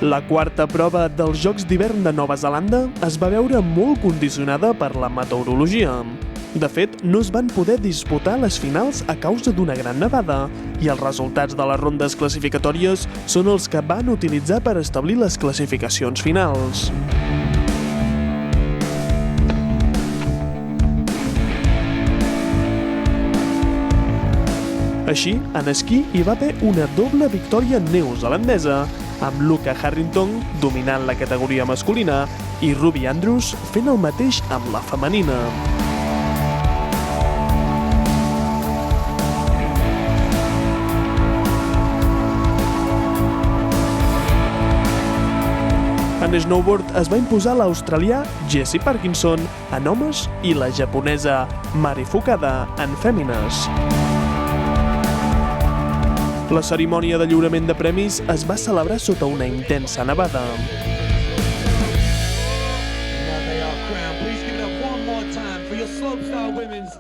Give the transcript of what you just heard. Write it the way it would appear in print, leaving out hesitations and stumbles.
La quarta prova dels Jocs d'hivern de Nova Zelanda es va veure molt condicionada per la meteorologia. De fet, no es van poder disputar les finals a causa d'una gran nevada, i els resultats de les rondes classificatòries són els que van utilitzar per establir les classificacions finals. Així, en esquí hi va haver una doble victòria neozelandesa, amb Luca Harrington dominant la categoria masculina i Ruby Andrews fent el mateix amb la femenina. En snowboard es va imposar l'australià Jesse Parkinson en homes i la japonesa Mari Fukada en fèmines. La cerimònia de lliurament de premis es va celebrar sota una intensa nevada. Now they are crowned. Please give it up one more time for your slopestyle women's